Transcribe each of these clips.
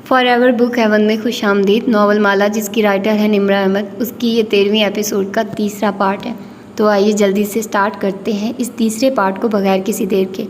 Forever book haven में खुशामदीद। Novel माला जिसकी writer है निम्रा अहमद, उसकी ये 13वीं एपिसोड का तीसरा पार्ट है। तो आइए जल्दी से स्टार्ट करते हैं इस तीसरे पार्ट को बगैर किसी देर के।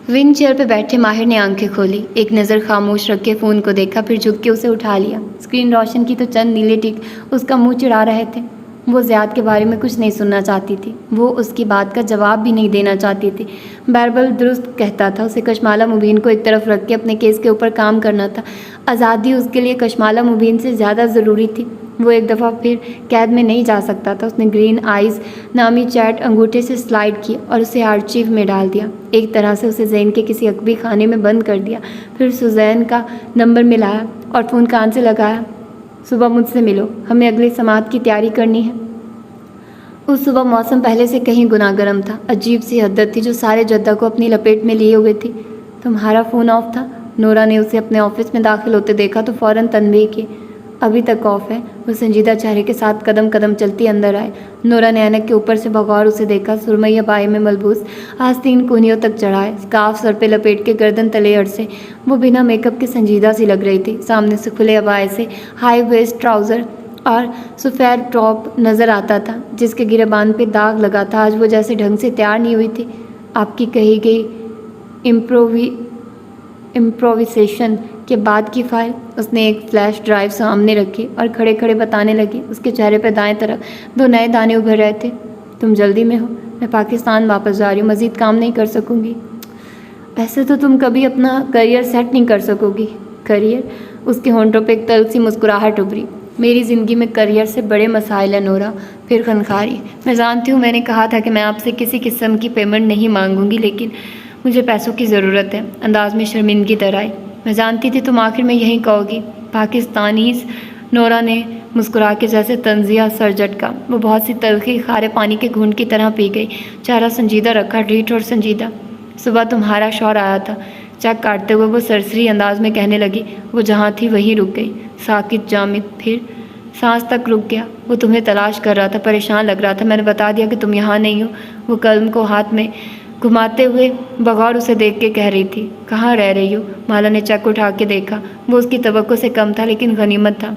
व्हील चेयर पर बैठे माहिर ने आंखें खोली, एक नज़र खामोश रख के फ़ोन को देखा, फिर झुक के उसे उठा लिया। स्क्रीन रोशन की तो चंद नीले टिक उसका मुंह चिढ़ा रहे थे। वो ज़ियाद के बारे में कुछ नहीं सुनना चाहती थी, वो उसकी बात का जवाब भी नहीं देना चाहती थी। बैरबल दुरुस्त कहता था, उसे कशमाला मुबीन को एक तरफ रख के अपने केस के ऊपर काम करना था। आज़ादी उसके लिए कशमाला मुबीन से ज़्यादा ज़रूरी थी। वो एक दफ़ा फिर कैद में नहीं जा सकता था। उसने ग्रीन आइज़ नामी चैट अंगूठे से स्लाइड की और उसे आर्चीव में डाल दिया। एक तरह से उसे जैन के किसी अकबी खाने में बंद कर दिया। फिर सुजैन का नंबर मिलाया और फ़ोन कान से लगाया। सुबह मुझसे मिलो, हमें अगली समात की तैयारी करनी है। उस सुबह मौसम पहले से कहीं गुना गर्म था। अजीब सी हद्दत थी जो सारे जद्दा को अपनी लपेट में लिए हुए थी। तुम्हारा फ़ोन ऑफ था? नोरा ने उसे अपने ऑफिस में दाखिल होते देखा तो फ़ौरन तनबीह की। अभी तक ऑफ है। वो संजीदा चेहरे के साथ कदम कदम चलती अंदर आए। नोरा ने ऐनक के ऊपर से बगौर उसे देखा। सुरमई अबाई में मलबूस, आस्तीन कोहनियों तक चढ़ाए, स्कार्फ सर पे लपेट के गर्दन तले अड़से, वो बिना मेकअप के संजीदा सी लग रही थी। सामने से खुले अबाए से हाई वेस्ट ट्राउज़र और सफ़ेद टॉप नज़र आता था जिसके गिरेबान पे दाग लगा था। आज वो जैसे ढंग से तैयार नहीं हुई थी। आपकी कही गई इम्प्रोविसेशन के बाद की फ़ाइल। उसने एक फ्लैश ड्राइव सामने रखी और खड़े खड़े बताने लगी। उसके चेहरे पर दाएं तरफ 2 नए दाने उभर रहे थे। तुम जल्दी में हो? मैं पाकिस्तान वापस जा रही हूँ, मज़ीद काम नहीं कर सकूँगी। ऐसे तो तुम कभी अपना करियर सेट नहीं कर सकोगी। करियर? उसके होंठों पे एक तल्ख सी मुस्कुराहट उभरी। मेरी ज़िंदगी में करियर से बड़े मसाइल हैं नोरा। फिर खनखारी। मैं जानती हूँ, मैंने कहा था कि मैं आपसे किसी किस्म की पेमेंट नहीं मांगूंगी, लेकिन मुझे पैसों की ज़रूरत है। अंदाज में शर्मिंदगी दर आई। मैं जानती थी तुम आखिर में यही कहोगी। पाकिस्तानीज़। नोरा ने मुस्कुरा के जैसे तंजिया सर झटका। वो बहुत सी तल्खी खारे पानी के घूंट की तरह पी गई। चेहरा संजीदा रखा, ढीठ और संजीदा। सुबह तुम्हारा शौहर आया था। चेक काटते हुए वो सरसरी अंदाज में कहने लगी। वो जहाँ थी वहीं रुक गई। साकित जामिद, फिर सांस तक रुक गया। वो तुम्हें तलाश कर रहा था, परेशान लग रहा था। मैंने बता दिया कि तुम यहाँ नहीं हो। वो कलम को हाथ में घुमाते हुए बगौर उसे देख के कह रही थी। कहाँ रह रही हो? माला ने चेक उठा के देखा। वो उसकी तवक्को से कम था, लेकिन गनीमत था।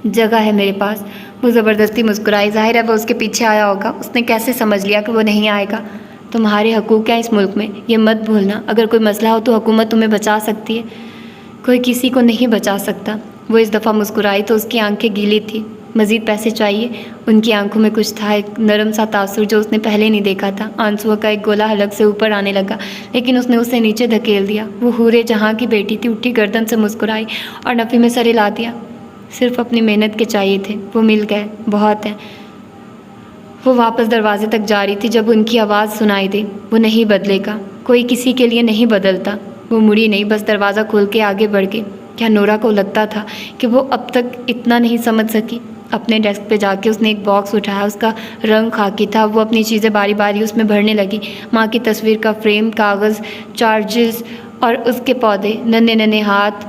जगह है मेरे पास। वो ज़बरदस्ती मुस्कुराई। जाहिर है वो उसके पीछे आया होगा। उसने कैसे समझ लिया कि वो नहीं आएगा? तुम्हारे हकूक़ हैं इस मुल्क में, ये मत भूलना। अगर कोई मसला हो तो हुकूमत तुम्हें बचा सकती है। कोई किसी को नहीं बचा सकता। वो इस दफ़ा मुस्कुराई तो उसकी आंखें गीली थी। मज़ीद पैसे चाहिए? उनकी आंखों में कुछ था, एक नरम सा तासुर जो उसने पहले नहीं देखा था। आंसुओं का एक गोला हलक से ऊपर आने लगा, लेकिन उसने उसे नीचे धकेल दिया। वो हूरे जहाँ की बेटी थी, उठी गर्दन से मुस्कुराई और नफ़ी में सर हिला दिया। सिर्फ अपनी मेहनत के चाहिए थे, वो मिल गए, बहुत हैं। वो वापस दरवाजे तक जा रही थी जब उनकी आवाज़ सुनाई दी। वो नहीं बदलेगा, कोई किसी के लिए नहीं बदलता। वो मुड़ी नहीं, बस दरवाज़ा खोल के आगे बढ़ गई। क्या नोरा को लगता था कि वो अब तक इतना नहीं समझ सकी? अपने डेस्क पे जाके उसने एक बॉक्स उठाया। उसका रंग खाकी था। वो अपनी चीज़ें बारी बारी उसमें भरने लगी। माँ की तस्वीर का फ्रेम, कागज़, चार्जेस और उसके पौधे, नन्हे नन्हे हाथ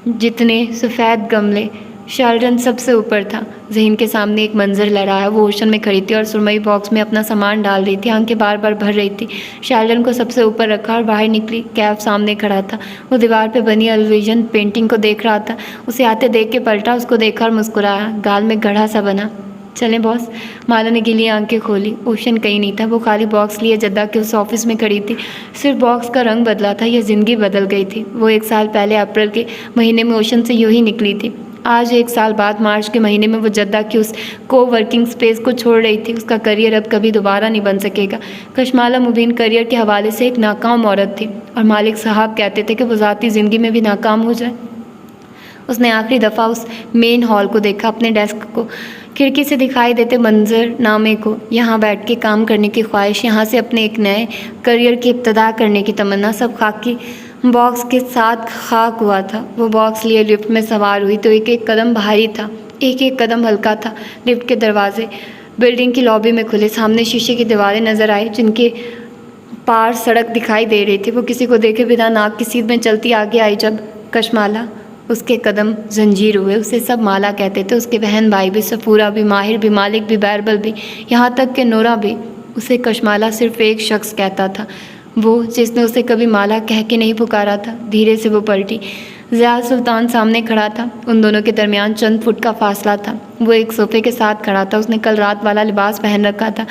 जितने, सफ़ेद गमले। शेल्डन सबसे ऊपर था। जहीन के सामने एक मंजर लहराया। वो ओशन में खड़ी थी और सुरमई बॉक्स में अपना सामान डाल रही थी। आंखें बार बार भर रही थी। शेल्डन को सबसे ऊपर रखा और बाहर निकली। कैफ सामने खड़ा था। वो दीवार पे बनी एलिवेशन पेंटिंग को देख रहा था। उसे आते देख के पलटा, उसको देखा और मुस्कुराया। गाल में गढ़ा सा बना। चलें बॉस? माला ने गीली आंखें खोली। ओशन कहीं नहीं था। वो खाली बॉक्स लिए जद्दा के उस ऑफिस में खड़ी थी। सिर्फ बॉक्स का रंग बदला था। यह ज़िंदगी बदल गई थी। वो 1 साल पहले अप्रैल के महीने में ओशन से यूँ ही निकली थी। आज 1 साल बाद मार्च के महीने में वो जद्दा की उस को-वर्किंग स्पेस को छोड़ रही थी। उसका करियर अब कभी दोबारा नहीं बन सकेगा। कशमाला मुबीन करियर के हवाले से एक नाकाम औरत थी और मालिक साहब कहते थे कि वो ज़ाती ज़िंदगी में भी नाकाम हो जाए। उसने आखिरी दफ़ा उस मेन हॉल को देखा, अपने डेस्क को, खिड़की से दिखाई देते मंजरनामे को, यहाँ बैठ के काम करने की ख्वाहिश, यहाँ से अपने एक नए करियर की इब्तदा करने की तमन्ना, सब खाकी बॉक्स के साथ खाक हुआ था। वो बॉक्स लिए लिफ्ट में सवार हुई तो एक एक कदम भारी था, एक एक कदम हल्का था। लिफ्ट के दरवाजे बिल्डिंग की लॉबी में खुले। सामने शीशे की दीवारें नज़र आई जिनके पार सड़क दिखाई दे रही थी। वो किसी को देखे बिना नाक की सीध में चलती आगे आई। जब कशमाला, उसके कदम जंजीर हुए। उसे सब माला कहते थे, उसके बहन भाई भी, सफूरा भी, माहिर भी, मालिक भी, बैरबल भी, यहाँ तक कि नोरा भी। उसे कशमाला सिर्फ एक शख्स कहता था, वो जिसने उसे कभी माला कह के नहीं पुकारा था। धीरे से वो पलटी। ज़ियाद सुल्तान सामने खड़ा था। उन दोनों के दरमियान चंद फुट का फासला था। वो एक सोफ़े के साथ खड़ा था। उसने कल रात वाला लिबास पहन रखा था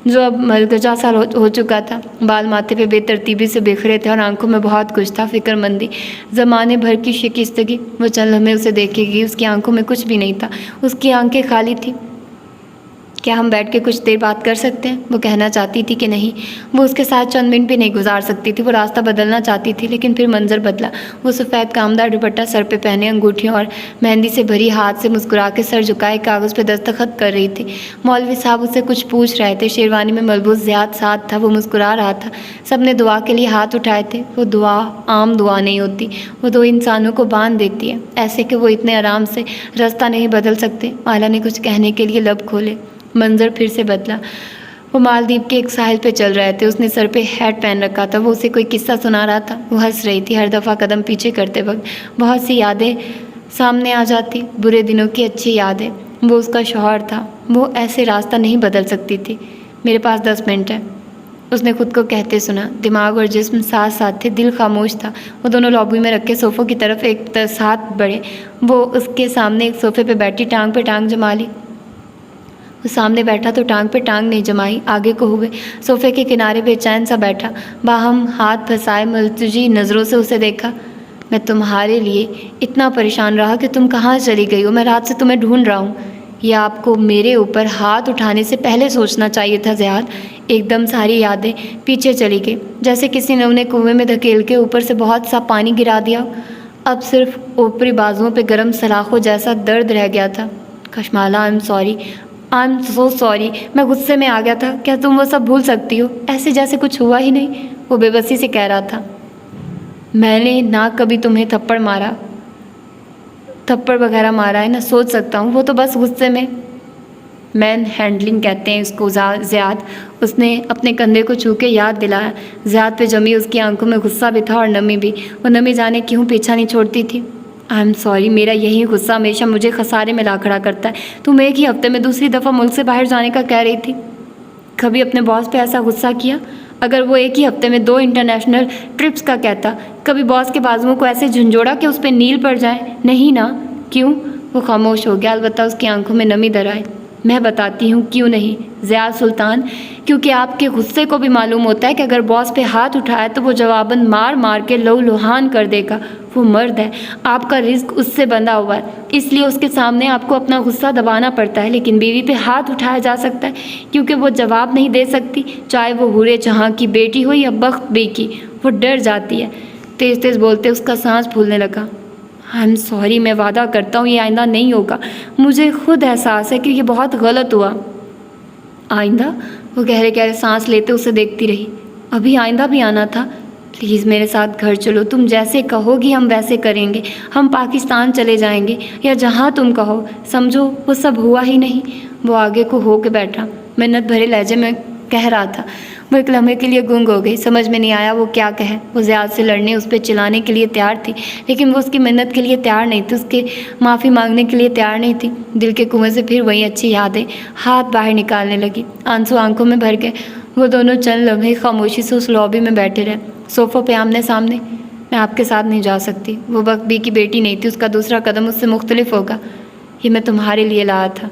जो अब मलगजा सा हो चुका था। बाल माथे पे बेतरतीबी से बिखरे थे और आंखों में बहुत कुछ था, फिक्रमंदी, ज़माने भर की शिकस्तगी। वो चंद लम्हे उसे देखेगी, उसकी आंखों में कुछ भी नहीं था, उसकी आंखें खाली थी। क्या हम बैठ के कुछ देर बात कर सकते हैं? वो कहना चाहती थी कि नहीं, वो उसके साथ चंद मिनट भी नहीं गुजार सकती थी। वो रास्ता बदलना चाहती थी, लेकिन फिर मंजर बदला। वो सफ़ेद कामदार दुपट्टा सर पे पहने, अंगूठियों और मेहंदी से भरी हाथ से मुस्कुरा के सर झुकाए कागज़ पे दस्तखत कर रही थी। मौलवी साहब उससे कुछ पूछ रहे थे। शेरवानी में मलबूस ज़ियाद साथ था। वो मुस्कुरा रहा था। सब ने दुआ के लिए हाथ उठाए थे। वो दुआ आम दुआ नहीं होती, वो दो इंसानों को बांध देती है, ऐसे कि वो इतने आराम से रास्ता नहीं बदल सकते। माला ने कुछ कहने के लिए लब खोले। मंजर फिर से बदला। वो मालदीव के एक साहिल पे चल रहे थे। उसने सर पे हैट पहन रखा था। वो उसे कोई किस्सा सुना रहा था। वो हंस रही थी। हर दफ़ा कदम पीछे करते वक्त बहुत सी यादें सामने आ जाती, बुरे दिनों की अच्छी यादें। वो उसका शौहर था। वो ऐसे रास्ता नहीं बदल सकती थी। मेरे पास 10 मिनट है, उसने खुद को कहते सुना। दिमाग और जिस्म साथ साथ थे, दिल खामोश था। वो दोनों लॉबी में रखे सोफ़ों की तरफ एक साथ बढ़े। वो उसके सामने एक सोफ़े पे बैठी टांग पे टांग जमा ली। वो सामने बैठा तो टांग पे टांग नहीं जमाई, आगे को हुए सोफ़े के किनारे बेचैन सा बैठा, बाहम हाथ फंसाए मुलतजी नज़रों से उसे देखा। मैं तुम्हारे लिए इतना परेशान रहा कि तुम कहाँ चली गई हो। मैं रात से तुम्हें ढूंढ रहा हूँ। यह आपको मेरे ऊपर हाथ उठाने से पहले सोचना चाहिए था ज़ियाद। एकदम सारी यादें पीछे चली गई, जैसे किसी ने उन्हें कुएं में धकेल के ऊपर से बहुत सा पानी गिरा दिया। अब सिर्फ ऊपरी बाजुओं पे गर्म सलाखों जैसा दर्द रह गया था। Kashmala, I am so sorry, मैं गुस्से में आ गया था। क्या तुम वो सब भूल सकती हो? ऐसे जैसे कुछ हुआ ही नहीं, वो बेबसी से कह रहा था। मैंने ना कभी तुम्हें थप्पड़ वगैरह मारा है, ना सोच सकता हूँ। वो तो बस गुस्से में। मैन हैंडलिंग कहते हैं इसको ज़ियाद। उसने अपने कंधे को छू के याद दिलाया। ज़ियाद पे जमी उसकी आंखों में गुस्सा भी था और नमी भी। वो नमी जाने क्यों पीछा नहीं छोड़ती थी। आई एम सॉरी, मेरा यही गुस्सा हमेशा मुझे खसारे में ला खड़ा करता है। तुम एक ही हफ्ते में दूसरी दफ़ा मुल्क से बाहर जाने का कह रही थी। कभी अपने बॉस पे ऐसा गुस्सा किया? अगर वो एक ही हफ्ते में 2 इंटरनेशनल ट्रिप्स का कहता, कभी बॉस के बाजुओं को ऐसे झंझोड़ा कि उस पर नील पड़ जाए? नहीं ना। क्यों? वो खामोश हो गया। अलबत्ता उसकी आंखों में नमी दर आई। मैं बताती हूँ क्यों नहीं ज़ियाद सुल्तान, क्योंकि आपके गुस्से को भी मालूम होता है कि अगर बॉस पे हाथ उठाए तो वो जवाबन मार मार के लहूलुहान कर देगा। वो मर्द है, आपका रिस्क उससे बंधा हुआ है, इसलिए उसके सामने आपको अपना गुस्सा दबाना पड़ता है। लेकिन बीवी पे हाथ उठाया जा सकता है क्योंकि वो जवाब नहीं दे सकती, चाहे वो हुरे जहाँ की बेटी हो या बख्त बे की। वो डर जाती है। तेज़ तेज़ बोलते उसका सांस फूलने लगा। आई एम सॉरी, मैं वादा करता हूँ ये आइंदा नहीं होगा। मुझे खुद एहसास है कि ये बहुत गलत हुआ। आइंदा? वो गहरे गहरे सांस लेते उसे देखती रही। अभी आइंदा भी आना था। प्लीज़ मेरे साथ घर चलो, तुम जैसे कहोगी हम वैसे करेंगे। हम पाकिस्तान चले जाएंगे या जहाँ तुम कहो। समझो वो सब हुआ ही नहीं। वो आगे को हो के बैठा, मिन्नत भरे लहजे में कह रहा था। वो एक लम्हे के लिए गुंग हो गई। समझ में नहीं आया वो क्या कहे। वो ज़ियाद से लड़ने, उस पर चिल्लाने के लिए तैयार थी, लेकिन वो उसकी मिन्नत के लिए तैयार नहीं थी, उसके माफ़ी मांगने के लिए तैयार नहीं थी। दिल के कुएं से फिर वही अच्छी यादें हाथ बाहर निकालने लगी। आंसू आंखों में भर गए। वो दोनों चंद लम्हे खामोशी से उस लॉबी में बैठे रहे, सोफ़ों पे आमने सामने। मैं आपके साथ नहीं जा सकती। वो बख्त बी की बेटी नहीं थी, उसका दूसरा कदम उससे मुख्तलिफ होगा। ये मैं तुम्हारे लिए लाया था।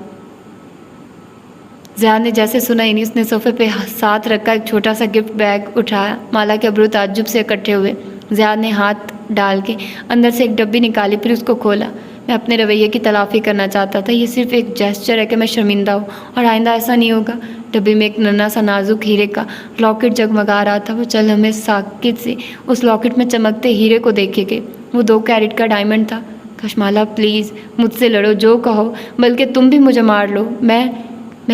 ज़ियाद ने जैसे सुना ही नहीं, उसने सोफ़े पे साथ रखा एक छोटा सा गिफ्ट बैग उठाया। माला के अब्रू ताज्जुब से इकट्ठे हुए। ज़ियाद ने हाथ डाल के अंदर से एक डब्बी निकाली, फिर उसको खोला। मैं अपने रवैये की तलाफ़ी करना चाहता था। ये सिर्फ एक जेस्चर है कि मैं शर्मिंदा हूँ और आइंदा ऐसा नहीं होगा। डब्बी में एक नन्हा सा नाजुक हीरे का लॉकेट जगमगा रहा था। वो चल हमें साकित से उस लॉकेट में चमकते हीरे को देखे गए। वो 2 कैरेट का डायमंड था। कशमाला प्लीज़ मुझसे लड़ो, जो कहो, बल्कि तुम भी मुझे मार लो। मैं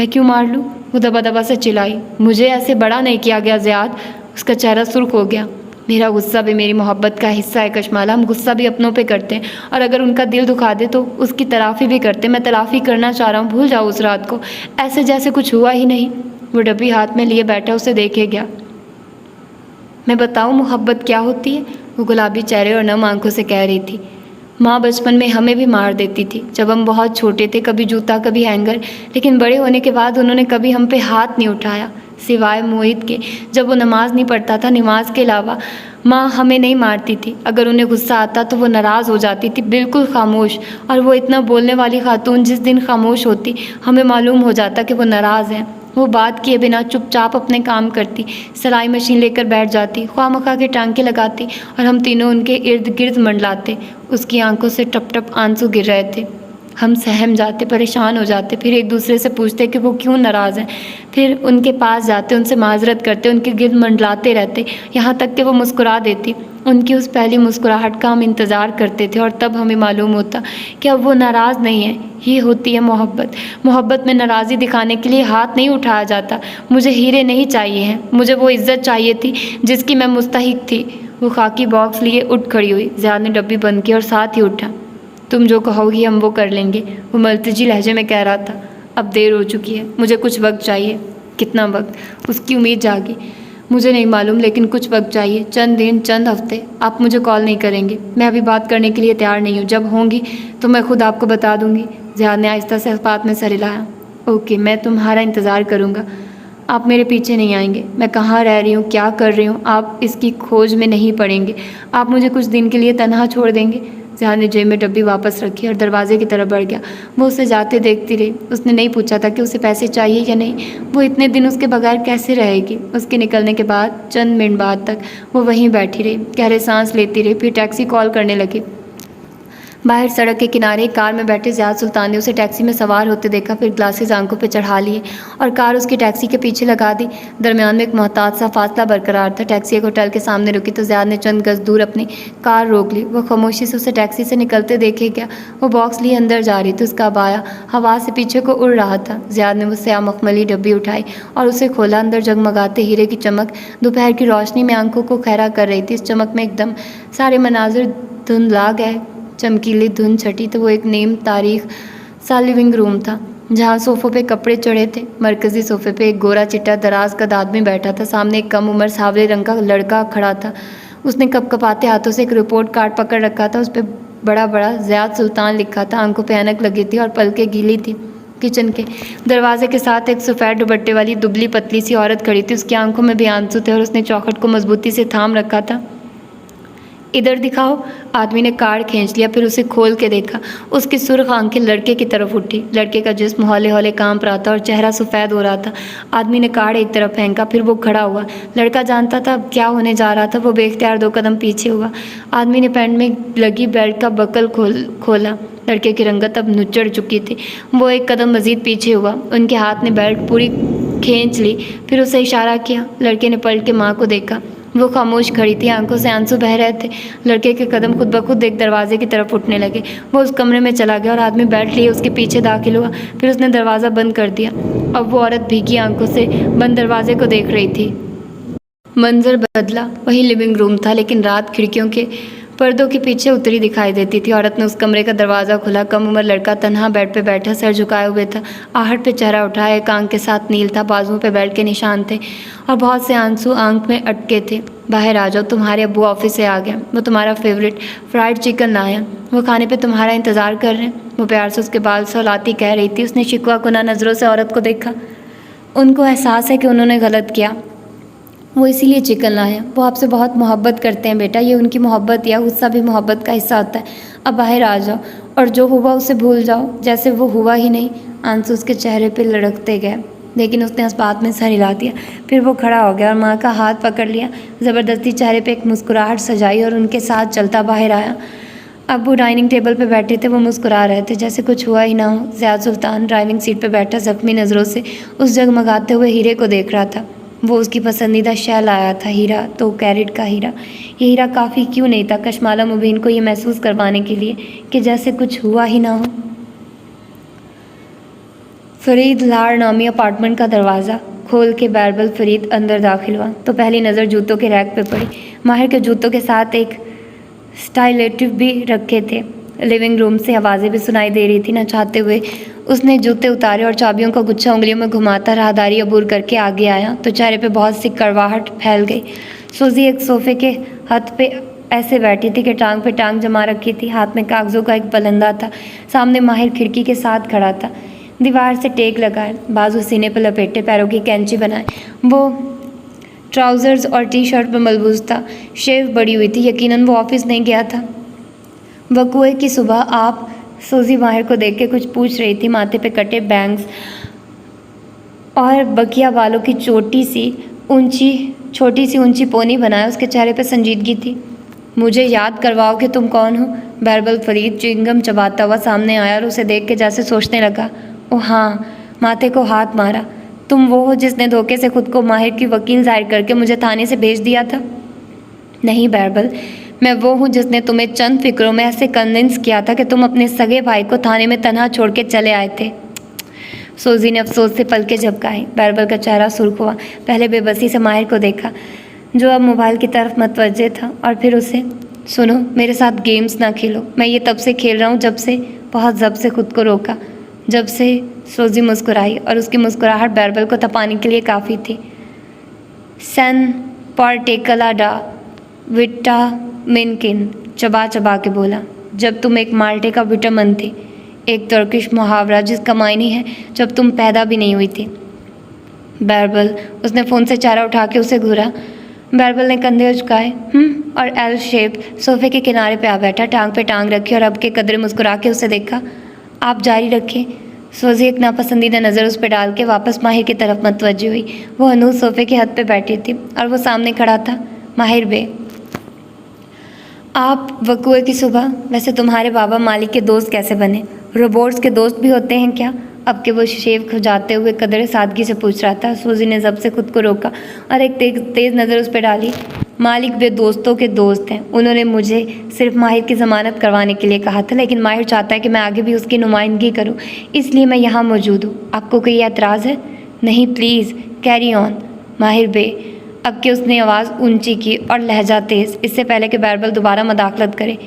क्यों मार लूँ? वो दबा दबा से चिल्लाई। मुझे ऐसे बड़ा नहीं किया गया ज़ियाद। उसका चेहरा सुर्ख हो गया। मेरा गुस्सा भी मेरी मोहब्बत का हिस्सा है कशमाला। हम गुस्सा भी अपनों पे करते हैं और अगर उनका दिल दुखा दे तो उसकी तलाफ़ी भी करते हैं। मैं तलाफ़ी करना चाह रहा हूँ। भूल जाओ उस रात को, ऐसे जैसे कुछ हुआ ही नहीं। वो डब्बी हाथ में लिए बैठा उसे देखे गया। मैं बताऊँ मोहब्बत क्या होती है? वो गुलाबी चेहरे और नम आंखों से कह रही थी। माँ बचपन में हमें भी मार देती थी जब हम बहुत छोटे थे, कभी जूता कभी हैंगर, लेकिन बड़े होने के बाद उन्होंने कभी हम पे हाथ नहीं उठाया, सिवाय मोहित के। जब वो नमाज़ नहीं पढ़ता था, नमाज के अलावा माँ हमें नहीं मारती थी। अगर उन्हें गुस्सा आता तो वो नाराज़ हो जाती थी, बिल्कुल खामोश। और वो इतना बोलने वाली खातून जिस दिन खामोश होती, हमें मालूम हो जाता कि वो नाराज़ है। वो बात किए बिना चुपचाप अपने काम करती, सिलाई मशीन लेकर बैठ जाती, ख्वामखा के टांके लगाती और हम तीनों उनके इर्द गिर्द मंडलाते। उसकी आंखों से टप टप आंसू गिर रहे थे। हम सहम जाते, परेशान हो जाते, फिर एक दूसरे से पूछते कि वो क्यों नाराज़ हैं। फिर उनके पास जाते, उनसे माजरत करते, उनके गिर्द मंडलाते रहते, यहाँ तक कि वो मुस्कुरा देती। उनकी उस पहली मुस्कुराहट का हम इंतज़ार करते थे और तब हमें मालूम होता कि अब वो नाराज़ नहीं है। ये होती है मोहब्बत। मोहब्बत में नाराज़ी दिखाने के लिए हाथ नहीं उठाया जाता। मुझे हीरे नहीं चाहिए हैं, मुझे वो इज़्ज़त चाहिए थी जिसकी मैं मुस्तहिक थी। वो खाकी बॉक्स लिए उठ खड़ी हुई। ज़ियाद ने डब्बी बंद की और साथ ही उठा। तुम जो कहोगी हम वो कर लेंगे, वो मल्तजी लहजे में कह रहा था। अब देर हो चुकी है, मुझे कुछ वक्त चाहिए। कितना वक्त? उसकी उम्मीद जागी। मुझे नहीं मालूम, लेकिन कुछ वक्त चाहिए, चंद दिन, चंद हफ्ते। आप मुझे कॉल नहीं करेंगे? मैं अभी बात करने के लिए तैयार नहीं हूँ। जब होंगी तो मैं खुद आपको बता दूँगी। ज़ियाद ने आहिस्ता से बात में सर हिलाया। ओके, मैं तुम्हारा इंतज़ार करूँगा। आप मेरे पीछे नहीं आएंगे। मैं कहाँ रह रही हूँ, क्या कर रही हूँ, आप इसकी खोज में नहीं पड़ेंगे। आप मुझे कुछ दिन के लिए तनहा छोड़ देंगे? ज़ियाद ने जेब में डब्बी वापस रखी और दरवाजे की तरफ बढ़ गया। वो उसे जाते देखती रही। उसने नहीं पूछा था कि उसे पैसे चाहिए या नहीं। वो इतने दिन उसके बगैर कैसे रहेगी? उसके निकलने के बाद चंद मिनट बाद तक वो वहीं बैठी रही, गहरे सांस लेती रही। फिर टैक्सी कॉल करने लगी। बाहर सड़क के किनारे एक कार में बैठे ज़ियाद सुल्तान ने उसे टैक्सी में सवार होते देखा। फिर ग्लासेस आंखों पे चढ़ा लिए और कार उसकी टैक्सी के पीछे लगा दी। दरमियान में एक मोहताज सा फासला बरकरार था। टैक्सी एक होटल के सामने रुकी तो ज़ियाद ने चंद गज दूर अपनी कार रोक ली। वो खामोशी से उसे टैक्सी से निकलते देखे गया। वो बॉक्स लिए अंदर जा रही थी। उसका अबाया हवा से पीछे को उड़ रहा था। ज़ियाद ने वो स्याह मखमली डब्बी उठाई और उसे खोला। अंदर जगमगाते हीरे की चमक दोपहर की रोशनी में आंखों को खैरा कर रही थी। इस चमक में एकदम सारे मनाजिर धुंधला गए। चमकीली धुन छटी तो वो एक नेम तारीख सा लिविंग रूम था, जहाँ सोफ़ों पे कपड़े चढ़े थे। मरकज़ी सोफ़े पे एक गोरा चिट्टा दराज कद आदमी बैठा था। सामने एक कम उम्र सांवले रंग का लड़का खड़ा था। उसने कपकपाते हाथों से एक रिपोर्ट कार्ड पकड़ रखा था। उस पर बड़ा बड़ा ज़ियाद सुल्तान लिखा था। आंखों पे ऐनक लगी थी और पलकें गीली थी। किचन के दरवाजे के साथ एक सफ़ेद दुपट्टे वाली दुबली पतली सी औरत खड़ी थी। उसकी आंखों में भी आंसू थे और उसने चौखट को मजबूती से थाम रखा था। इधर दिखाओ। आदमी ने कार्ड खींच लिया, फिर उसे खोल के देखा। उसकी सुर्ख आंखें लड़के की तरफ उठी। लड़के का जिस्म हौले हौले कांप रहा था और चेहरा सफ़ेद हो रहा था। आदमी ने कार्ड एक तरफ फेंका, फिर वो खड़ा हुआ। लड़का जानता था अब क्या होने जा रहा था। वो बेख्तियार 2 कदम पीछे हुआ। आदमी ने पैंट में लगी बेल्ट का बकल खोला। लड़के की रंगत अब नुचड़ चुकी थी। वो 1 कदम मज़ीद पीछे हुआ। उनके हाथ ने बेल्ट पूरी खींच ली, फिर उसे इशारा किया। लड़के ने पलट के माँ को देखा। वो खामोश खड़ी थी, आंखों से आंसू बह रहे थे। लड़के के कदम खुद ब खुद एक दरवाजे की तरफ उठने लगे। वो उस कमरे में चला गया और आदमी बेल्ट लिए उसके पीछे दाखिल हुआ। फिर उसने दरवाज़ा बंद कर दिया। अब वो औरत भीगी आंखों से बंद दरवाजे को देख रही थी। मंजर बदला। वही लिविंग रूम था, लेकिन रात खिड़कियों के पर्दों के पीछे उतरी दिखाई देती थी। औरत ने उस कमरे का दरवाज़ा खोला। कम उम्र लड़का तन्हा बेड पे बैठा, सर झुकाए हुए था। आहट पे चेहरा उठाया, एक आंख के साथ नील था। बाजुओं पे बेल्ट के निशान थे और बहुत से आंसू आंख में अटके थे। बाहर आ जाओ, तुम्हारे अब्बू ऑफिस से आ गए। वो तुम्हारा फेवरेट फ्राइड चिकन लाया। वो खाने पे तुम्हारा इंतज़ार कर रहे हैं। वो प्यार से उसके बाल सहलाती कह रही थी। उसने शिकवा कुना नज़रों से औरत को देखा। उनको एहसास है कि उन्होंने गलत किया। वो इसीलिए चिकन लाए। वो आपसे बहुत मोहब्बत करते हैं बेटा। ये उनकी मोहब्बत या गुस्सा भी मोहब्बत का हिस्सा होता है। अब बाहर आ जाओ और जो हुआ उसे भूल जाओ, जैसे वो हुआ ही नहीं। आंसू उसके चेहरे पे लड़कते गए, लेकिन उसने उस बात में सर हिला दिया। फिर वो खड़ा हो गया और माँ का हाथ पकड़ लिया। ज़बरदस्ती चेहरे पे एक मुस्कुराहट सजाई और उनके साथ चलता बाहर आया। अब वो डाइनिंग टेबल पे बैठे थे। वो मुस्कुरा रहे थे जैसे कुछ हुआ ही ना हो। ज़ियाद सुल्तान ड्राइविंग सीट पे बैठा ज़ख्मी नज़रों से उस जगमगाते हुए हीरे को देख रहा था। वो उसकी पसंदीदा शै लाया था, हीरा, तो कैरेट का हीरा। ये हीरा काफ़ी क्यों नहीं था कशमाला मुबीन को ये महसूस करवाने के लिए कि जैसे कुछ हुआ ही ना हो। फरीद लाड़ नामी अपार्टमेंट का दरवाज़ा खोल के बैरबल फरीद अंदर दाखिल हुआ तो पहली नज़र जूतों के रैक पे पड़ी। माहिर के जूतों के साथ एक स्टाइलेटिव भी रखे थे। लिविंग रूम से आवाज़ें भी सुनाई दे रही थी। न चाहते हुए उसने जूते उतारे और चाबियों का गुच्छा उंगलियों में घुमाता राहदारी अबूर करके आगे आया तो चेहरे पे बहुत सी कड़वाहट फैल गई। सूजी एक सोफ़े के हथ पे ऐसे बैठी थी कि टांग पे टांग जमा रखी थी। हाथ में कागज़ों का एक पलंदा था। सामने माहिर खिड़की के साथ खड़ा था। दीवार से टेक लगाए, बाजू सीने पर लपेटे, पैरों की कैंची बनाए। वो ट्राउज़र्स और टी शर्ट में मलबूस था, शेव बड़ी हुई थी, यकीनन वो ऑफिस नहीं गया था। वकुए की सुबह आप सूजी माहिर को देख के कुछ पूछ रही थी। माथे पे कटे बैंग्स और बकिया बालों की छोटी सी ऊंची पोनी बनाए, उसके चेहरे पे संजीदगी थी। मुझे याद करवाओ कि तुम कौन हो? बैरबल फरीद च्युइंगम चबाता हुआ सामने आया और उसे देख के जैसे सोचने लगा। ओ हाँ, माथे को हाथ मारा। तुम वो हो जिसने धोखे से खुद को माहिर की वकील जाहिर करके मुझे थाने से भेज दिया था? नहीं बैरबल, मैं वो हूँ जिसने तुम्हें चंद फिक्रों में ऐसे कन्विंस किया था कि तुम अपने सगे भाई को थाने में तन्हा छोड़ के चले आए थे। सूजी ने अफसोस से पलकें झपकाई। बैरबल का चेहरा सुर्ख हुआ। पहले बेबसी से माहिर को देखा, जो अब मोबाइल की तरफ मतवज्जे था, और फिर उसे, सुनो, मेरे साथ गेम्स ना खेलो। मैं ये तब से खेल रहा हूँ जब से, बहुत जब से खुद को रोका, जब से। सूजी मुस्कुराई और उसकी मुस्कुराहट बैरबल को तपाने के लिए काफ़ी थी। सैन पार्टेकलाडा विटामिनकिन चबा चबा के बोला, जब तुम एक माल्टे का विटामिन थी, एक तुर्किश मुहावरा जिसका मायने है जब तुम पैदा भी नहीं हुई थी। बैरबल, उसने फ़ोन से चारा उठा के उसे घूरा। बैरबल ने कंधे उचकाए और एल शेप सोफे के किनारे पे आ बैठा, टांग पे टांग रखी और अब के कदरे मुस्कुरा के उसे देखा। आप जारी रखें। सूजी एक नापसंदीदा नज़र उस पर डाल के वापस माहिर की तरफ मतवज्जी हुई। वो हनूज सोफे के हद पे बैठी थी और वो सामने खड़ा था। माहिर बे, आप वकुए की सुबह, वैसे तुम्हारे बाबा मालिक के दोस्त कैसे बने? रोबोट्स के दोस्त भी होते हैं क्या? अब के वो शेव खुजाते हुए कदरे सादगी से पूछ रहा था। सूजी ने जब से खुद को रोका और एक तेज़ नज़र उस पर डाली। मालिक वे दोस्तों के दोस्त हैं। उन्होंने मुझे सिर्फ माहिर की ज़मानत करवाने के लिए कहा था, लेकिन माहिर चाहता है कि मैं आगे भी उसकी नुमाइंदगी करूं, इसलिए मैं यहाँ मौजूद हूँ। आपको कोई एतराज़ है? नहीं, प्लीज़ कैरी ऑन माहिर बे। अब के उसने आवाज़ ऊंची की और लहजा तेज़, इससे पहले कि बैरबल दोबारा मदाखलत करे।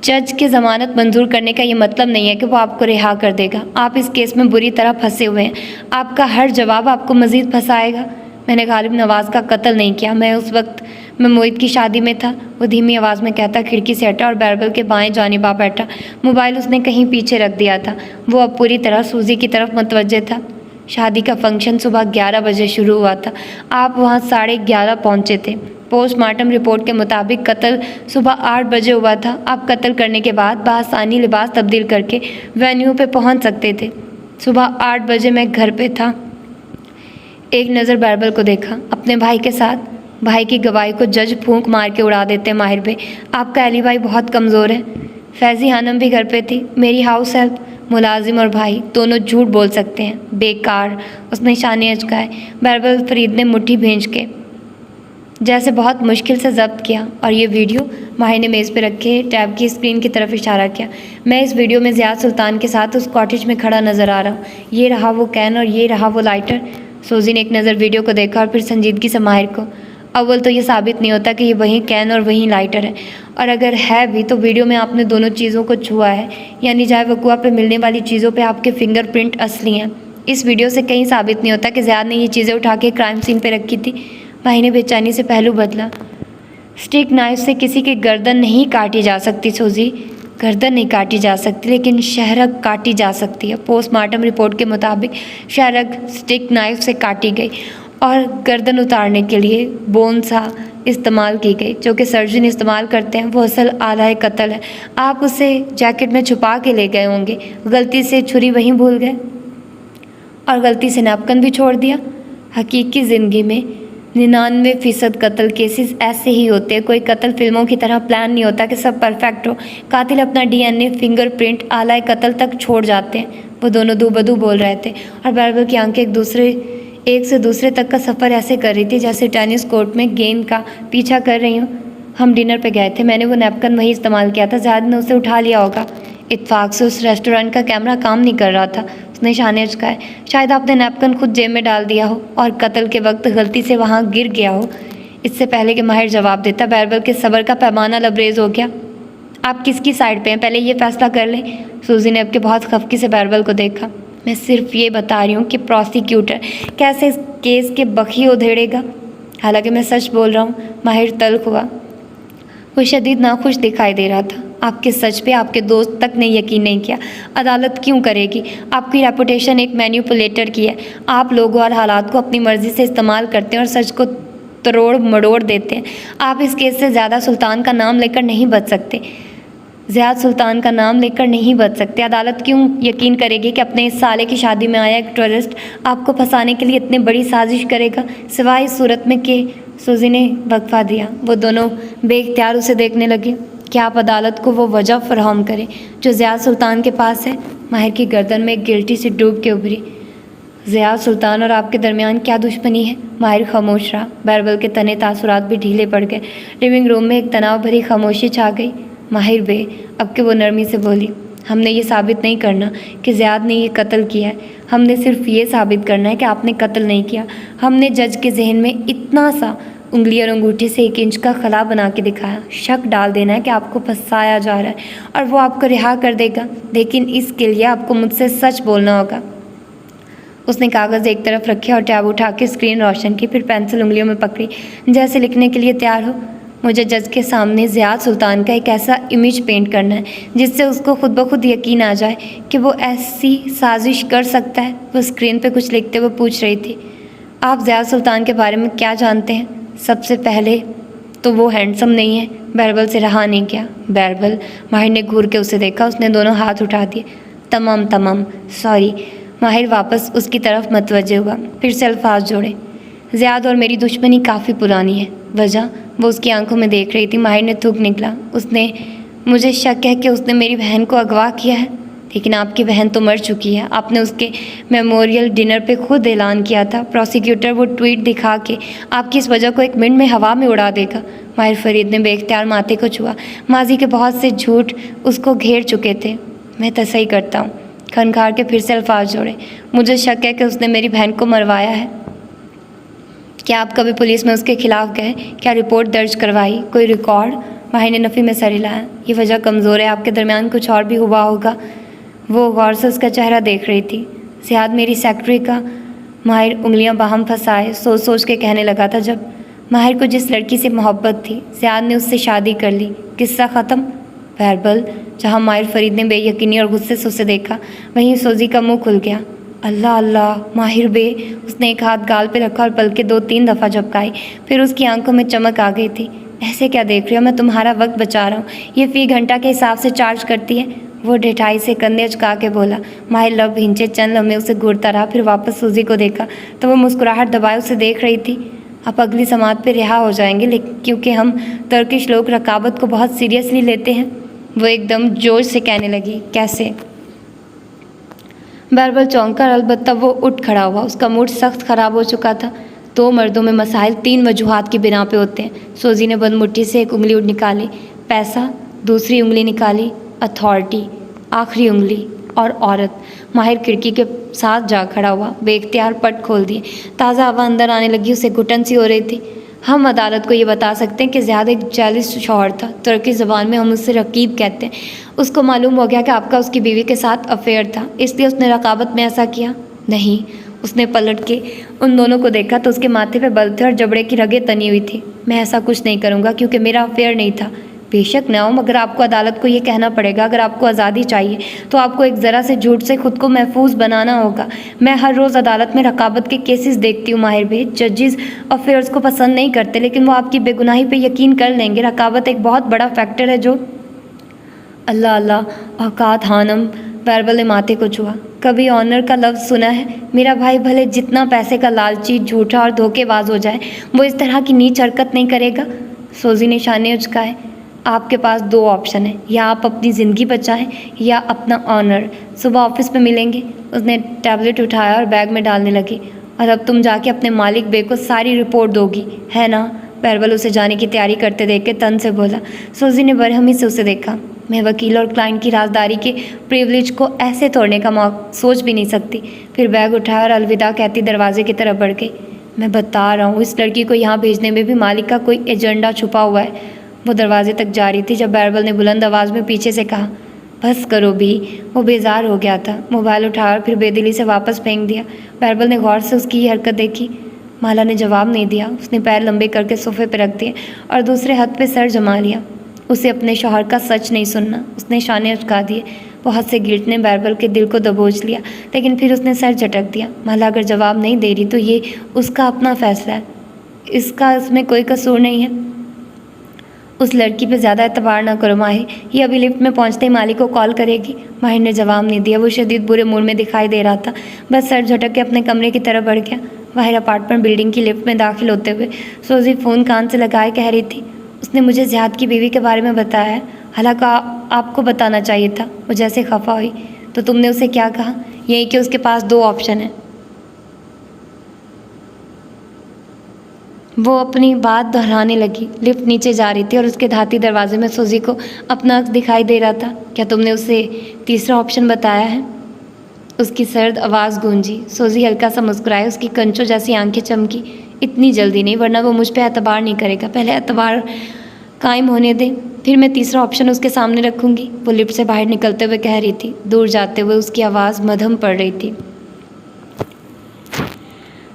जज के ज़मानत मंजूर करने का ये मतलब नहीं है कि वो आपको रिहा कर देगा। आप इस केस में बुरी तरह फंसे हुए हैं। आपका हर जवाब आपको मज़ीद फंसाएगा। मैंने गालिब नवाज़ का कत्ल नहीं किया। मैं उस वक्त मोहित की शादी में था, वो धीमी आवाज़ में कहता खिड़की से हटा और बैरबल के बाएं जानिब आ बैठा। मोबाइल उसने कहीं पीछे रख दिया था। वो अब पूरी तरह सूजी की तरफ मुतवज्जे था। शादी का फंक्शन सुबह 11 बजे शुरू हुआ था। आप वहाँ 11:30 पहुँचे थे। पोस्टमार्टम रिपोर्ट के मुताबिक कत्ल सुबह 8 बजे हुआ था। आप कत्ल करने के बाद बासानी लिबास तब्दील करके वेन्यू पे पहुंच सकते थे। सुबह 8 बजे मैं घर पे था। एक नज़र बैरबल को देखा। अपने भाई के साथ? भाई की गवाही को जज फूंक मार के उड़ा देते माहिर पे। आपका एलिबाई बहुत कमज़ोर है। फैज़ी हानम भी घर पे थी। मेरी हाउस हेल्प, मुलाजिम और भाई दोनों झूठ बोल सकते हैं। बेकार, उसने शाने अचकाए। बैरबल फरीद ने मुट्ठी भींच के जैसे बहुत मुश्किल से जब्त किया। और ये वीडियो? माहिर ने मेज़ पे रखे टैब की स्क्रीन की तरफ इशारा किया। मैं इस वीडियो में ज़ियाद सुल्तान के साथ उस कॉटेज में खड़ा नज़र आ रहा हूँ। ये रहा वो कैन और ये रहा वो लाइटर। सूजी ने एक नज़र वीडियो को देखा और फिर संजीदगी से माहिर को। अव्वल तो ये साबित नहीं होता कि ये वही कैन और वही लाइटर है, और अगर है भी तो वीडियो में आपने दोनों चीज़ों को छुआ है, यानी जाए वकुआ पे मिलने वाली चीज़ों पे आपके फिंगरप्रिंट असली हैं। इस वीडियो से कहीं साबित नहीं होता कि ज़ियाद ने ये चीज़ें उठा के क्राइम सीन पे रखी थी। भाई ने बेचैनी से पहलू बदला। स्टिक नाइफ से किसी की गर्दन नहीं काटी जा सकती सूजी, गर्दन नहीं काटी जा सकती, लेकिन शहरक काटी जा सकती है। पोस्टमार्टम रिपोर्ट के मुताबिक शहरक स्टिक नाइफ से काटी गई और गर्दन उतारने के लिए बोनसा इस्तेमाल की गई, जो कि सर्जन इस्तेमाल करते हैं। वो असल आला कत्ल है। आप उसे जैकेट में छुपा के ले गए होंगे, गलती से छुरी वहीं भूल गए और गलती से नैपकिन भी छोड़ दिया। हकीकी ज़िंदगी में 99% कत्ल केसेस ऐसे ही होते हैं। कोई कत्ल फिल्मों की तरह प्लान नहीं होता कि सब परफेक्ट हो। कातिल अपना DNA, फिंगरप्रिंट आलाए कत्ल तक छोड़ जाते हैं। वो दोनों दूबदू बोल रहे थे और बैरबल की आंखें एक से दूसरे तक का सफ़र ऐसे कर रही थी जैसे टेनिस कोर्ट में गेंद का पीछा कर रही हूँ। हम डिनर पे गए थे, मैंने वो नैपकिन वही इस्तेमाल किया था। ज़्यादा ने उसे उठा लिया होगा। इत्तेफाक से उस रेस्टोरेंट का कैमरा काम नहीं कर रहा था। उसने शाने उचकाए। शायद आपने नैपकिन खुद जेब में डाल दिया हो और कत्ल के वक्त गलती से वहाँ गिर गया हो। इससे पहले कि माहिर जवाब देता, बैरबल के सब्र का पैमाना लबरेज हो गया। आप किसकी साइड पे हैं, पहले ये फैसला कर लें। सूजी ने अब के बहुत खफकी से बैरबल को देखा। मैं सिर्फ ये बता रही हूँ कि प्रोसिक्यूटर कैसे इस केस के बखी उधेड़ेगा। हालांकि मैं सच बोल रहा हूँ। माहिर तल्ख हुआ। वो शदीद नाखुश दिखाई दे रहा था। आपके सच पे आपके दोस्त तक ने यकीन नहीं किया। अदालत क्यों करेगी? आपकी रेपुटेशन एक मैनिपुलेटर की है। आप लोगों और हालात को अपनी मर्ज़ी से इस्तेमाल करते हैं और सच को तरोड़ मड़ोड़ देते हैं। आप इस केस से ज़्यादा सुल्तान का नाम लेकर नहीं बच सकते, ज़ियाद सुल्तान का नाम लेकर नहीं बच सकते। अदालत क्यों यकीन करेगी कि अपने इस साले की शादी में आया एक टूरिस्ट आपको फंसाने के लिए इतनी बड़ी साजिश करेगा, सिवाय इस सूरत में कि सूजी ने वक्फा दिया। वो दोनों बेख्तियार उसे देखने लगे। क्या आप अदालत को वो वजह फराहम करें जो ज़ियाद सुल्तान के पास है? माहिर की गर्दन में एक गिल्टी से डूब के उभरी। ज़ियाद सुल्तान और आपके दरमियान क्या दुश्मनी है? माहिर खामोश रहा। बैरबल के तने तासुरात भी ढीले पड़ गए। लिविंग रूम में एक तनाव भरी खामोशी छा गई। माहिर बे, अब के वो नरमी से बोली, हमने ये साबित नहीं करना कि ज़ियाद ने ये कत्ल किया है। हमने सिर्फ ये साबित करना है कि आपने कत्ल नहीं किया। हमने जज के जहन में इतना सा उंगली और अंगूठी से 1 इंच का खला बना के दिखाया। शक डाल देना है कि आपको फंसाया जा रहा है और वो आपको रिहा कर देगा, लेकिन इसके लिए आपको मुझसे सच बोलना होगा। उसने कागज़ एक तरफ रखे और टैब उठा के स्क्रीन रोशन की, फिर पेंसिल उंगलियों में पकड़ी जैसे लिखने के लिए तैयार हो। मुझे जज के सामने ज़ियाद सुल्तान का एक ऐसा इमेज पेंट करना है जिससे उसको खुद ब खुद यकीन आ जाए कि वो ऐसी साजिश कर सकता है। वो स्क्रीन पे कुछ लिखते हुए पूछ रही थी, आप ज़ियाद सुल्तान के बारे में क्या जानते हैं? सबसे पहले तो वो हैंडसम नहीं है। बैरबल से रहा नहीं गया। बैरबल, माहिर ने घूर के उसे देखा। उसने दोनों हाथ उठा दिए। तमाम सॉरी। माहिर वापस उसकी तरफ मतवज्जे हुआ, फिर से अल्फाज जोड़े। ज़ियाद और मेरी दुश्मनी काफ़ी पुरानी है। वजह? वो उसकी आंखों में देख रही थी। माहिर ने थूक निकला। उसने, मुझे शक है कि उसने मेरी बहन को अगवा किया है। लेकिन आपकी बहन तो मर चुकी है। आपने उसके मेमोरियल डिनर पे खुद ऐलान किया था। प्रोसिक्यूटर वो ट्वीट दिखा के आपकी इस वजह को 1 मिनट में हवा में उड़ा देगा। माहिर फरीद ने बेख्तियार माथे को छुआ। माजी के बहुत से झूठ उसको घेर चुके थे। मैं तसही करता हूँ। खनखार के फिर से अल्फाज जोड़े। मुझे शक है कि उसने मेरी बहन को मरवाया है। क्या आप कभी पुलिस में उसके खिलाफ गए? क्या रिपोर्ट दर्ज करवाई? कोई रिकॉर्ड? माहिर ने नफ़ी में सर हिलाया। ये वजह कमज़ोर है। आपके दरमियान कुछ और भी हुआ होगा। वो गौर से उसका चेहरा देख रही थी। ज़ियाद मेरी सेक्रेटरी का। माहिर उंगलियां बाहम फंसाए सोच सोच के कहने लगा था, जब माहिर को जिस लड़की से मोहब्बत थी ज़ियाद ने उससे शादी कर ली। किस्सा ख़त्म। बैरबल, जहाँ माहिर फरीद ने बेयकीनी और गुस्से से उसे देखा, वहीं सोजी का मुंह खुल गया। अल्लाह अल्लाह, माहिर बे। उसने एक हाथ गाल पे रखा और पलके 2-3 दफ़ा झपकाई। फिर उसकी आंखों में चमक आ गई थी। ऐसे क्या देख रही हो? मैं तुम्हारा वक्त बचा रहा हूँ। ये फ़ी घंटा के हिसाब से चार्ज करती है। वो ढिठाई से कंधे अचका के बोला। माहिर लब हिंचे चंद लम्हे उसे घूरता रहा, फिर वापस सूजी को देखा तो वो मुस्कुराहट दबाए उसे देख रही थी। आप अगली समात पे रिहा हो जाएंगे, लेकिन क्योंकि हम तर्किश लोग रकाबत को बहुत सीरियसली लेते हैं। वो एकदम जोश से कहने लगी, कैसे? बैरबल चौंका, अलबत्ता वो उठ खड़ा हुआ। उसका मूड सख्त ख़राब हो चुका था। 2 मर्दों में मसाइल 3 वजूहात की बिना पे होते हैं। सोजी ने बंद मुट्ठी से एक उंगली निकाली, पैसा। दूसरी उंगली निकाली, अथॉरिटी। आखिरी उंगली और औरत। माहिर खिड़की के साथ जा खड़ा हुआ। बेख्तियार पट खोल दिए। ताज़ा हवा अंदर आने लगी। उसे घुटन सी हो रही थी। हम अदालत को ये बता सकते हैं कि ज़ियाद एक जेलिस शौहर था। तुर्की ज़बान में हम उससे रकीब कहते हैं। उसको मालूम हो गया कि आपका उसकी बीवी के साथ अफेयर था, इसलिए उसने रकाबत में ऐसा किया। नहीं। उसने पलट के उन दोनों को देखा तो उसके माथे पे बल थे और जबड़े की रगें तनी हुई थी। मैं ऐसा कुछ नहीं करूँगा क्योंकि मेरा अफेयर नहीं था। बेशक ना हो, मगर आपको अदालत को ये कहना पड़ेगा। अगर आपको आज़ादी चाहिए तो आपको एक ज़रा से झूठ से खुद को महफूज बनाना होगा। मैं हर रोज़ अदालत में रकाबत के केसेस देखती हूँ माहिर भाई। जजेस अफेयर्स को पसंद नहीं करते, लेकिन वो आपकी बेगुनाही पे यकीन कर लेंगे। रकाबत एक बहुत बड़ा फैक्टर है जो अल्लाह अल्लाह, औकात हानम। बैरबल ने माथे को छुआ। कभी ऑनर का लफ्ज़ सुना है? मेरा भाई भले जितना पैसे का लालची, झूठा और धोखेबाज हो जाए, वो इस तरह की नीच हरकत नहीं करेगा। सोजी ने शाने उचकाए। आपके पास 2 ऑप्शन है, या आप अपनी ज़िंदगी बचाएं या अपना ऑनर। सुबह ऑफिस में मिलेंगे। उसने टैबलेट उठाया और बैग में डालने लगी। और अब तुम जाके अपने मालिक बे को सारी रिपोर्ट दोगी, है ना? बैरबल उसे जाने की तैयारी करते देख के तन से बोला। सोजी ने बरहमी से उसे देखा। मैं वकील और क्लाइंट की राजदारी के प्रिविलेज को ऐसे तोड़ने का सोच भी नहीं सकती। फिर बैग उठाया और अलविदा कहती दरवाजे की तरफ बढ़ गई। मैं बता रहा हूँ, इस लड़की को यहाँ भेजने में भी मालिक का कोई एजेंडा छुपा हुआ है। वो दरवाजे तक जा रही थी जब बैरबल ने बुलंद आवाज़ में पीछे से कहा, बस करो भी। वो बेजार हो गया था। मोबाइल उठाया और फिर बेदिली से वापस फेंक दिया। बैरबल ने गौर से उसकी ये हरकत देखी। माला ने जवाब नहीं दिया। उसने पैर लंबे करके सोफे पर रख दिए और दूसरे हाथ पे सर जमा लिया। उसे अपने शौहर का सच नहीं सुनना। उसने शाने झुका दिए। बहुत से गिल्ट ने बैरबल के दिल को दबोच लिया, लेकिन फिर उसने सर झटक दिया। माला अगर जवाब नहीं दे रही तो ये उसका अपना फैसला है, इसमें कोई कसूर नहीं है। उस लड़की पे ज़्यादा एतबार ना करो माहिर, ये अभी लिफ्ट में पहुंचते ही मालिक को कॉल करेगी। माहिर ने जवाब नहीं दिया। वो शदीद बुरे मूड में दिखाई दे रहा था। बस सर झटक के अपने कमरे की तरफ बढ़ गया। माहिर अपार्टमेंट बिल्डिंग की लिफ्ट में दाखिल होते हुए सोजी फ़ोन कान से लगाए कह रही थी, उसने मुझे जिहाद की बीवी के बारे में बताया है। हालांकि आपको बताना चाहिए था। वो जैसे खफा हुई। तो तुमने उसे क्या कहा? यही कि उसके पास 2 ऑप्शन हैं। वो अपनी बात दोहराने लगी। लिफ्ट नीचे जा रही थी और उसके धाती दरवाजे में सोजी को अपना अक्स दिखाई दे रहा था। क्या तुमने उसे तीसरा ऑप्शन बताया है? उसकी सर्द आवाज़ गूंजी। सोजी हल्का सा मुस्कुराई। उसकी कंचों जैसी आंखें चमकी। इतनी जल्दी नहीं, वरना वो मुझ पर एतबार नहीं करेगा। पहले एतबार कायम होने दे, फिर मैं तीसरा ऑप्शन उसके सामने रखूंगी। वो लिफ्ट से बाहर निकलते हुए कह रही थी। दूर जाते हुए उसकी आवाज़ मध्यम पड़ रही थी।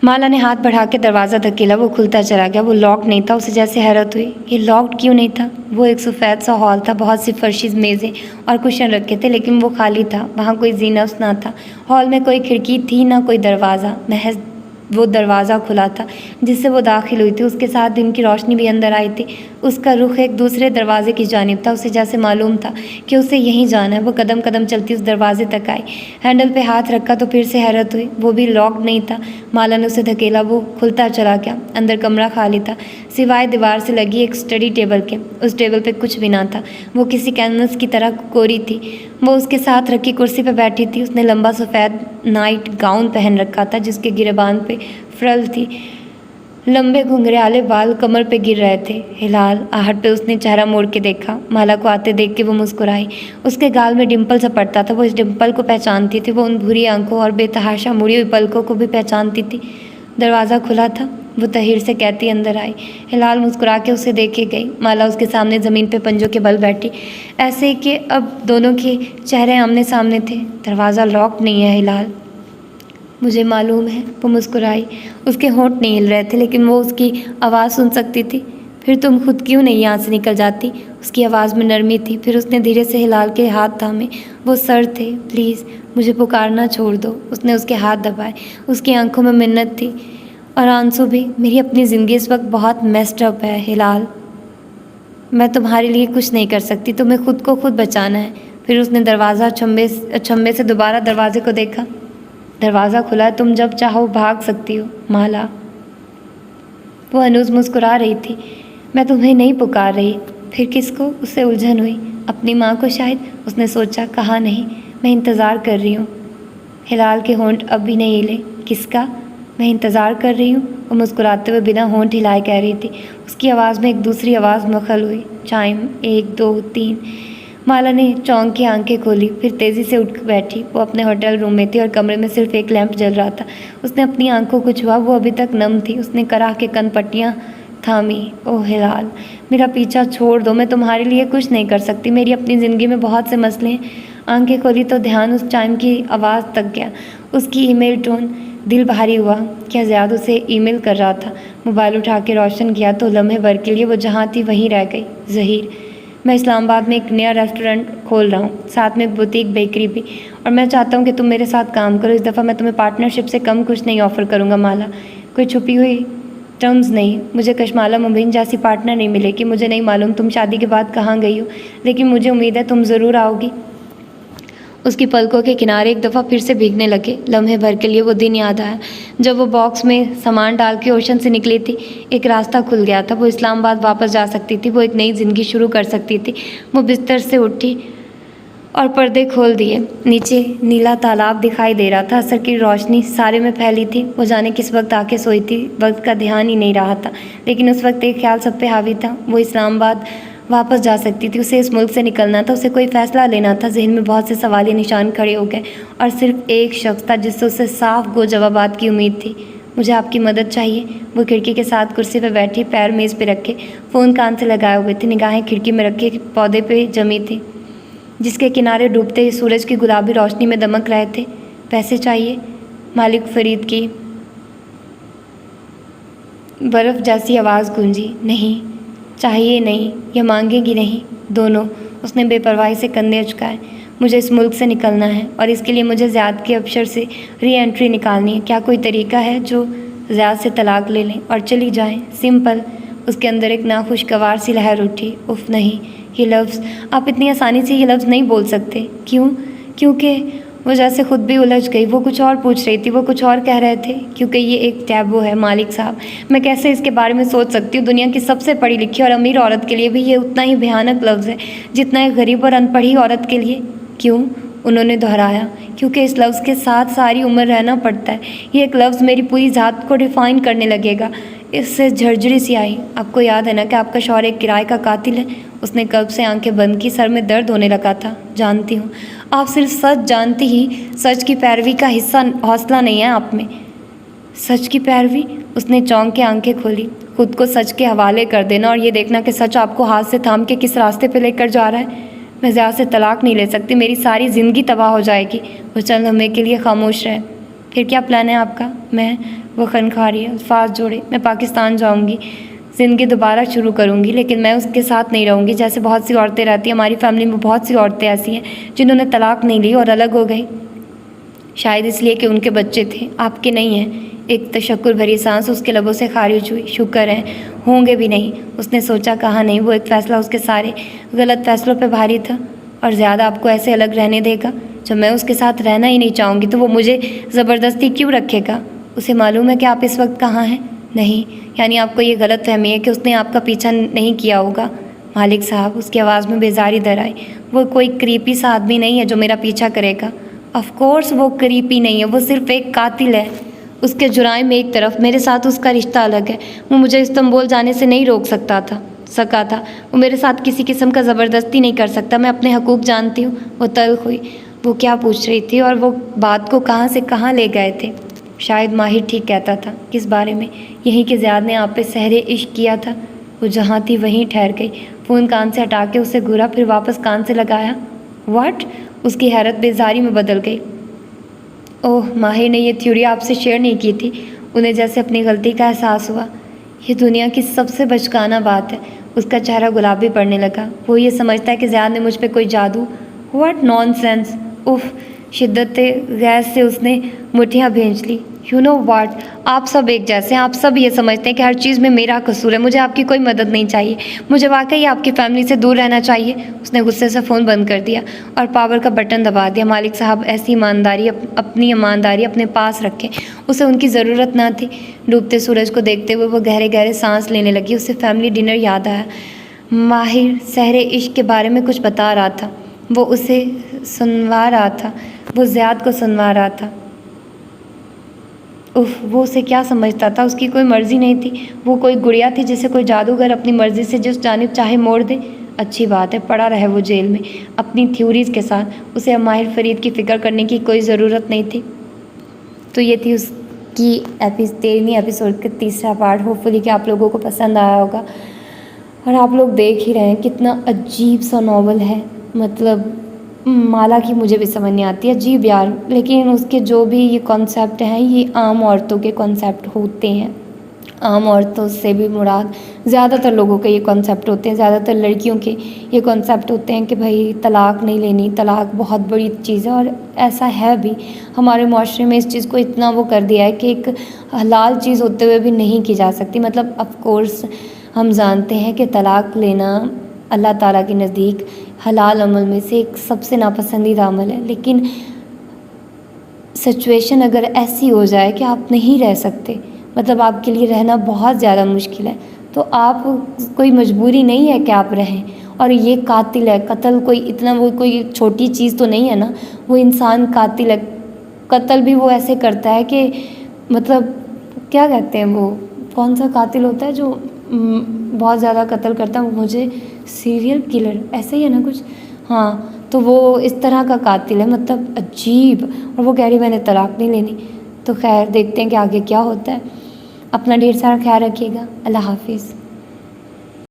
माला ने हाथ बढ़ा के दरवाज़ा धकेला। वो खुलता चला गया। वो लॉक नहीं था। उसे जैसे हैरत हुई, ये लॉक्ड क्यों नहीं था? वो एक सफ़ेद सा हॉल था। बहुत सी फर्शी मेज़ें और कुशन रखे थे, लेकिन वो खाली था। वहाँ कोई जीनस ना था। हॉल में कोई खिड़की थी ना कोई दरवाज़ा। महज वो दरवाज़ा खुला था जिससे वो दाखिल हुई थी। उसके साथ दिन की रोशनी भी अंदर आई थी। उसका रुख एक दूसरे दरवाजे की जानिब था। उसे जैसे मालूम था कि उसे यहीं जाना है। वो कदम कदम चलती उस दरवाजे तक आई। हैंडल पे हाथ रखा तो फिर से हैरत हुई। वो भी लॉक्ड नहीं था। माला ने उसे धकेला। वो खुलता चला गया। अंदर कमरा खाली था, सिवाय दीवार से लगी एक स्टडी टेबल के। उस टेबल पे कुछ भी ना था। वो किसी कैनवस की तरह कोरी थी। वो उसके साथ रखी कुर्सी पर बैठी थी। उसने लंबा सफ़ेद नाइट गाउन पहन रखा था जिसके गिरेबान पे फ्रल थी। लंबे घुंघराले बाल कमर पे गिर रहे थे। हिलाल आहट पे उसने चेहरा मोड़ के देखा। माला को आते देख के वो मुस्कुराई। उसके गाल में डिम्पल सा पड़ता था। वो इस डिम्पल को पहचानती थी। वो उन भूरी आंखों और बेतहाशा मुड़ी हुई पलकों को भी पहचानती थी। दरवाज़ा खुला था। वो तहीर से कहती अंदर आई। हिलाल मुस्कुरा के उसे देखे गई। माला उसके सामने ज़मीन पे पंजों के बल बैठी, ऐसे कि अब दोनों के चेहरे आमने सामने थे। दरवाज़ा लॉक नहीं है हिलाल, मुझे मालूम है। वो मुस्कुराई। उसके होंठ नहीं हिल रहे थे, लेकिन वो उसकी आवाज़ सुन सकती थी। फिर तुम खुद क्यों नहीं यहाँ से निकल जाती? उसकी आवाज़ में नरमी थी। फिर उसने धीरे से हिलाल के हाथ थामे। वो सर थे। प्लीज़ मुझे पुकारना छोड़ दो। उसने उसके हाथ दबाए। उसकी आंखों में मिन्नत थी और आंसू भी। मेरी अपनी ज़िंदगी इस वक्त बहुत मेस्ड अप है हिलाल। मैं तुम्हारे लिए कुछ नहीं कर सकती। तुम्हें खुद को खुद बचाना है। फिर उसने दरवाज़ा छम्बे से दोबारा दरवाजे को देखा। दरवाज़ा खुला है। तुम जब चाहो भाग सकती हो माला। वो अनुज मुस्कुरा रही थी। मैं तुम्हें नहीं पुकार रही। फिर किसको? उससे उलझन हुई। अपनी माँ को शायद। उसने सोचा। कहा नहीं, मैं इंतज़ार कर रही हूँ। हिलाल के होंठ अब भी नहीं हिले। किसका? मैं इंतज़ार कर रही हूँ। वो मुस्कुराते हुए बिना होंठ हिलाए कह रही थी। उसकी आवाज़ में एक दूसरी आवाज़ मुखल हुई। चाइम 1 2 3। माला ने चौंक के आंखें खोली। फिर तेज़ी से उठ बैठी। वो अपने होटल रूम में थी और कमरे में सिर्फ एक लैंप जल रहा था। उसने अपनी आंखों को छुआ। वो अभी तक नम थी। उसने कराह के कन पट्टियाँ थामी। ओह हिलाल, मेरा पीछा छोड़ दो। मैं तुम्हारे लिए कुछ नहीं कर सकती। मेरी अपनी ज़िंदगी में बहुत से मसले हैं। आंखें खोली तो ध्यान उस चाइम की आवाज़ तक गया। उसकी ईमेल टोन। दिल भारी हुआ। क्या ज़ियाद उसे ईमेल कर रहा था? मोबाइल उठा के रोशन किया तो लम्हे भर के लिए वो जहाँ थी वहीं रह गई। ज़हीर, मैं इस्लामाबाद में एक नया रेस्टोरेंट खोल रहा हूँ, साथ में एक बुटीक बेकरी भी, और मैं चाहता हूँ कि तुम मेरे साथ काम करो। इस दफ़ा मैं तुम्हें पार्टनरशिप से कम कुछ नहीं ऑफ़र करूँगा माला। कोई छुपी हुई टर्म्स नहीं। मुझे कशमाला मुबीन जैसी पार्टनर नहीं मिलेगी। मुझे नहीं मालूम तुम शादी के बाद कहाँ गई हो, लेकिन मुझे उम्मीद है तुम ज़रूर आओगी। उसकी पलकों के किनारे एक दफ़ा फिर से भीगने लगे। लम्हे भर के लिए वो दिन याद आया जब वो बॉक्स में सामान डाल के ओशन से निकली थी। एक रास्ता खुल गया था। वो इस्लामाबाद वापस जा सकती थी। वो एक नई ज़िंदगी शुरू कर सकती थी। वो बिस्तर से उठी और पर्दे खोल दिए। नीचे नीला तालाब दिखाई दे रहा था। असर की रोशनी सारे में फैली थी। वो जाने किस वक्त आके सोई थी। वक्त का ध्यान ही नहीं रहा था, लेकिन उस वक्त एक ख्याल सब पे हावी था। वो इस्लामाबाद वापस जा सकती थी। उसे इस मुल्क से निकलना था। उसे कोई फ़ैसला लेना था। जहन में बहुत से सवालिया निशान खड़े हो गए और सिर्फ एक शख्स था जिससे उसे साफ गो जवाबात की उम्मीद थी। मुझे आपकी मदद चाहिए। वो खिड़की के साथ कुर्सी पर बैठी, पैर मेज़ पे रखे, फ़ोन कान से लगाए हुए थे। निगाहें खिड़की में रखे पौधे पे जमी थी जिसके किनारे डूबते सूरज की गुलाबी रोशनी में दमक रहे थे। पैसे चाहिए? मालिक फरीद की बर्फ़ जैसी आवाज़ गूंजी। नहीं। चाहिए नहीं या मांगेगी नहीं, दोनों। उसने बेपरवाही से कंधे उचकाए। मुझे इस मुल्क से निकलना है और इसके लिए मुझे ज़ियाद के अफसर से री एंट्री निकालनी है। क्या कोई तरीका है जो ज़ियाद से तलाक ले लें और चली जाएं? सिंपल। उसके अंदर एक नाखुशगवार सी लहर उठी। उफ नहीं, ये लफ्ज़, आप इतनी आसानी से ये लफ्ज़ नहीं बोल सकते। क्यों? क्योंकि वो जैसे खुद भी उलझ गई। वो कुछ और पूछ रही थी, वो कुछ और कह रहे थे। क्योंकि ये एक टैबू है मालिक साहब। मैं कैसे इसके बारे में सोच सकती हूँ? दुनिया की सबसे पढ़ी लिखी और अमीर औरत के लिए भी ये उतना ही भयानक लफ्ज़ है जितना एक गरीब और अनपढ़ी औरत के लिए। क्यों? उन्होंने दोहराया। क्योंकि इस लफ्ज़ के साथ सारी उम्र रहना पड़ता है। ये एक लफ्ज़ मेरी पूरी ज़ात को डिफ़ाइन करने लगेगा। इससे झरझरी सी आई। आपको याद है ना कि आपका शौहर एक किराए का कातिल है? उसने कब्ज़ से आंखें बंद की। सर में दर्द होने लगा था। जानती हूँ। आप सिर्फ सच जानती ही सच की पैरवी का हौसला नहीं है आप में। सच की पैरवी? उसने चौंक के आंखें खोली। खुद को सच के हवाले कर देना और ये देखना कि सच आपको हाथ से थाम के किस रास्ते पे लेकर जा रहा है। मैं ज़्यादा से तलाक नहीं ले सकती, मेरी सारी ज़िंदगी तबाह हो जाएगी। वो चंद लम्हे के लिए खामोश रहे। फिर क्या प्लान है आपका? वो खनखा रही है। अल्फाज जोड़े। मैं पाकिस्तान जाऊँगी, ज़िंदगी दोबारा शुरू करूँगी, लेकिन मैं उसके साथ नहीं रहूँगी जैसे बहुत सी औरतें रहती हैं। हमारी फैमिली में बहुत सी औरतें ऐसी हैं जिन्होंने तलाक नहीं ली और अलग हो गई, शायद इसलिए कि उनके बच्चे थे, आपके नहीं हैं। एक तशक्कुर भरी सांस उसके लबों से खारिज हुई। शुक्र है, होंगे भी नहीं। उसने सोचा, कहा नहीं। वो एक फ़ैसला उसके सारे गलत फ़ैसलों पे भारी था। और ज़्यादा आपको ऐसे अलग रहने देगा? जब मैं उसके साथ रहना ही नहीं चाहूँगी तो वो मुझे ज़बरदस्ती क्यों रखेगा? उसे मालूम है कि आप इस वक्त कहाँ हैं? नहीं, यानी आपको ये गलत फहमी है कि उसने आपका पीछा नहीं किया होगा। मालिक साहब, उसकी आवाज़ में बेजारी दर आई। वो कोई क्रीपी सा आदमी नहीं है जो मेरा पीछा करेगा। ऑफ कोर्स वो क्रीपी नहीं है, वो सिर्फ एक कातिल है। उसके जुराइम एक तरफ, मेरे साथ उसका रिश्ता अलग है। वो मुझे इस्तांबुल जाने से नहीं रोक सका था। वो मेरे साथ किसी किस्म का ज़बरदस्ती नहीं कर सकता। मैं अपने हकूक़ जानती हूँ। वो तल्ख हुई। वो क्या पूछ रही थी और वो बात को कहाँ से कहाँ ले गए थे? शायद माहिर ठीक कहता था। किस बारे में? यही कि ज़ियाद ने आप पे सहरे इश्क किया था। वो जहाँ थी वहीं ठहर गई। फ़ोन कान से हटा के उसे घूरा, फिर वापस कान से लगाया। व्हाट? उसकी हैरत बेजारी में बदल गई। ओह, माहिर ने ये थ्योरी आपसे शेयर नहीं की थी। उन्हें जैसे अपनी गलती का एहसास हुआ। ये दुनिया की सबसे बचकाना बात है। उसका चेहरा गुलाबी पड़ने लगा। वो ये समझता है कि ज़ियाद ने मुझ पे कोई जादू। What nonsense. उफ, शिद्दत गैस से उसने मुठ्ठियाँ भींच ली। यू नो व्हाट, आप सब एक जैसे हैं। आप सब ये समझते हैं कि हर चीज़ में मेरा कसूर है। मुझे आपकी कोई मदद नहीं चाहिए। मुझे वाकई आपकी फैमिली से दूर रहना चाहिए। उसने गुस्से से फ़ोन बंद कर दिया और पावर का बटन दबा दिया। मालिक साहब, ऐसी ईमानदारी, अपनी ईमानदारी अपने पास रखें। उसे उनकी ज़रूरत ना थी। डूबते सूरज को देखते हुए वो गहरे गहरे सांस लेने लगी। उसे फैमिली डिनर याद आया। माहिर सहरे इश्क के बारे में कुछ बता रहा था। वो उसे सुनवा रहा था। वो ज़ियाद को सुनवा रहा था। उफ, वो उसे क्या समझता था? उसकी कोई मर्ज़ी नहीं थी। वो कोई गुड़िया थी जिसे कोई जादूगर अपनी मर्ज़ी से जिस जानिब चाहे मोड़ दे। अच्छी बात है, पड़ा रहे वो जेल में अपनी थ्योरीज़ के साथ। उसे अब माहिर फ़रीद की फ़िक्र करने की कोई ज़रूरत नहीं थी। तो ये थी उसकी 13वीं एपिसोड का तीसरा पार्ट। होपफुली कि आप लोगों को पसंद आया होगा। और आप लोग देख ही रहे हैं कितना अजीब सा नावल है। मतलब माला की मुझे भी समझ नहीं आती है, अजीब यार। लेकिन उसके जो भी ये कॉन्सेप्ट हैं, ये आम औरतों के कॉन्सेप्ट होते हैं। आम औरतों से भी मुराद ज़्यादातर लोगों के ये कॉन्सेप्ट होते हैं। ज़्यादातर लड़कियों के ये कॉन्सेप्ट होते हैं कि भाई तलाक नहीं लेनी, तलाक बहुत बड़ी चीज़ है। और ऐसा है भी, हमारे माशरे में इस चीज़ को इतना वो कर दिया है कि एक हलाल चीज़ होते हुए भी नहीं की जा सकती। मतलब ऑफ कोर्स हम जानते हैं कि तलाक लेना अल्लाह ताला के नज़दीक हलाल अमल में से एक सबसे नापसंदीदा अमल है। लेकिन सिचुएशन अगर ऐसी हो जाए कि आप नहीं रह सकते, मतलब आपके लिए रहना बहुत ज़्यादा मुश्किल है, तो आप, कोई मजबूरी नहीं है कि आप रहें। और ये कातिल है। कत्ल कोई इतना, वो कोई छोटी चीज़ तो नहीं है ना। वो इंसान कातिल है। कत्ल भी वो ऐसे करता है कि मतलब क्या कहते हैं, वो कौन सा कातिल होता है जो बहुत ज़्यादा कत्ल करता है? मुझे सीरियल किलर ऐसे ही है ना कुछ। हाँ, तो वो इस तरह का कातिल है, मतलब अजीब। और वो कह रही मैंने तलाक नहीं लेनी। तो खैर देखते हैं कि आगे क्या होता है। अपना ढेर सारा ख्याल रखिएगा। अल्लाह हाफिज़।